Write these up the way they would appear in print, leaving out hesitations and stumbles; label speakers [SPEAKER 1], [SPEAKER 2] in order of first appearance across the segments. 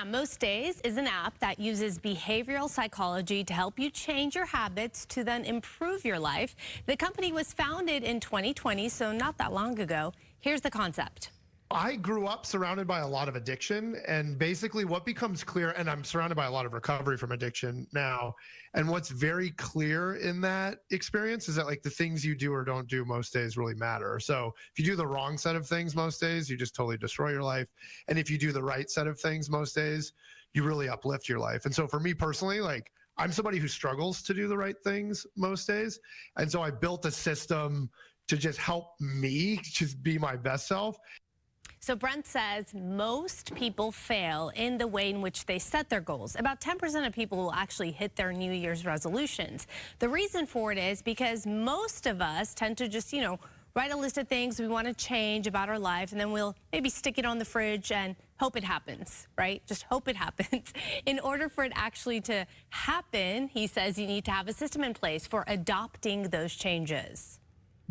[SPEAKER 1] Yeah, Most Days is an app that uses behavioral psychology to help you change your habits to then improve your life. The company was founded in 2020, so not that long ago. Here's the concept.
[SPEAKER 2] I grew up surrounded by a lot of addiction, and basically what becomes clear, and I'm surrounded by a lot of recovery from addiction now, and what's very clear in that experience is that like the things you do or don't do most days really matter. So if you do the wrong set of things most days, you just totally destroy your life. And if you do the right set of things most days, you really uplift your life. And so for me personally, like I'm somebody who struggles to do the right things most days. And so I built a system to just help me just be my best self.
[SPEAKER 1] So Brent says most people fail in the way in which they set their goals. About 10% of people will actually hit their New Year's resolutions. The reason for it is because most of us tend to just, write a list of things we want to change about our life, and then we'll maybe stick it on the fridge and hope it happens, right? Just hope it happens. In order for it actually to happen, he says you need to have a system in place for adopting those changes.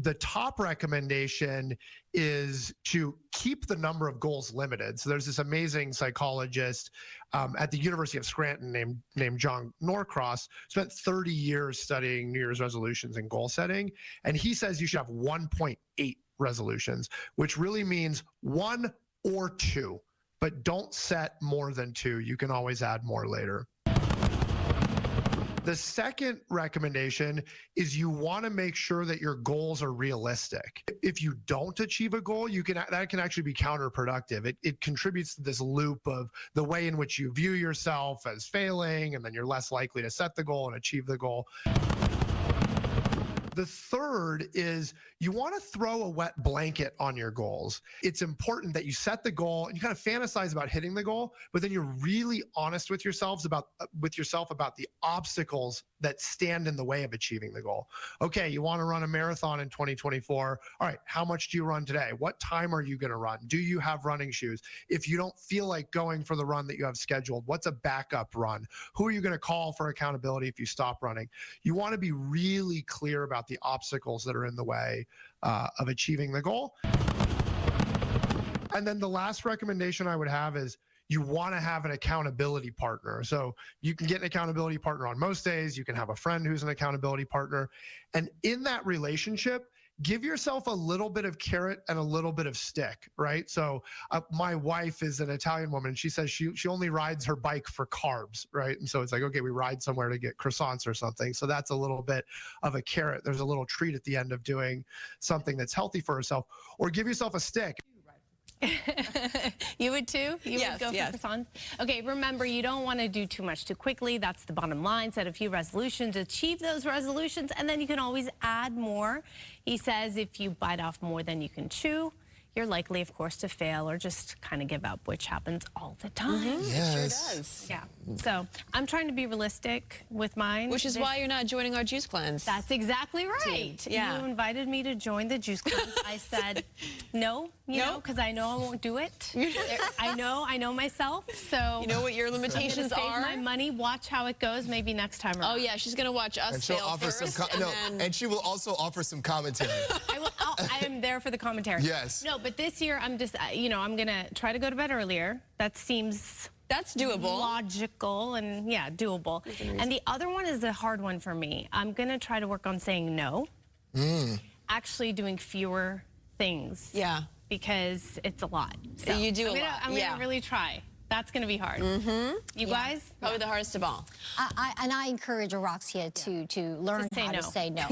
[SPEAKER 2] The top recommendation is to keep the number of goals limited. So there's this amazing psychologist at the University of Scranton named John Norcross, spent 30 years studying New Year's resolutions and goal setting. And he says you should have 1.8 resolutions, which really means 1 or 2, but don't set more than 2. You can always add more later. The second recommendation is you want to make sure that your goals are realistic. If you don't achieve a goal, that can actually be counterproductive. It contributes to this loop of the way in which you view yourself as failing, and then you're less likely to set the goal and achieve the goal. The third is you want to throw a wet blanket on your goals. It's important that you set the goal and you kind of fantasize about hitting the goal, but then you're really honest with yourself about the obstacles that stand in the way of achieving the goal. Okay, you want to run a marathon in 2024. All right, how much do you run today? What time are you going to run? Do you have running shoes? If you don't feel like going for the run that you have scheduled, what's a backup run? Who are you going to call for accountability if you stop running? You want to be really clear about the obstacles that are in the way of achieving the goal. And then the last recommendation I would have is you want to have an accountability partner. So you can get an accountability partner on most days. You can have a friend who's an accountability partner. And in that relationship, give yourself a little bit of carrot and a little bit of stick, right? So my wife is an Italian woman. She says she only rides her bike for carbs, right? And so it's like, okay, we ride somewhere to get croissants or something. So that's a little bit of a carrot. There's a little treat at the end of doing something that's healthy for herself. Or give yourself a stick.
[SPEAKER 1] You would too? You
[SPEAKER 3] yes,
[SPEAKER 1] would go for
[SPEAKER 3] yes.
[SPEAKER 1] croissants? Okay, remember, you don't want to do too much too quickly. That's the bottom line. Set a few resolutions, achieve those resolutions, and then you can always add more. He says if you bite off more than you can chew, you're likely, of course, to fail or just kind of give up, which happens all the time.
[SPEAKER 3] Yes. It sure does.
[SPEAKER 1] Yeah. So I'm trying to be realistic with mine.
[SPEAKER 3] Which is why you're not joining our Juice Cleanse.
[SPEAKER 1] That's exactly right.
[SPEAKER 3] Yeah.
[SPEAKER 1] You invited me to join the Juice Cleanse. I said no, because I know I won't do it. I know myself, so.
[SPEAKER 3] You know what your limitations
[SPEAKER 1] save
[SPEAKER 3] are?
[SPEAKER 1] my money, watch how it goes, maybe next time around.
[SPEAKER 3] Oh yeah, she's gonna watch us
[SPEAKER 4] and she'll
[SPEAKER 3] fail
[SPEAKER 4] offer
[SPEAKER 3] first,
[SPEAKER 4] and she will also offer some commentary.
[SPEAKER 1] I am there for the commentary.
[SPEAKER 4] Yes.
[SPEAKER 1] No, but this year I'm just, I'm gonna try to go to bed earlier. That seems.
[SPEAKER 3] That's doable.
[SPEAKER 1] Logical and, yeah, doable. And the other one is a hard one for me. I'm going to try to work on saying no. Actually doing fewer things.
[SPEAKER 3] Yeah.
[SPEAKER 1] Because it's a lot. So
[SPEAKER 3] you do a lot.
[SPEAKER 1] I'm going to really try. That's going to be hard. You guys?
[SPEAKER 3] Probably the hardest of all.
[SPEAKER 5] And I encourage Roxia to learn how to say no.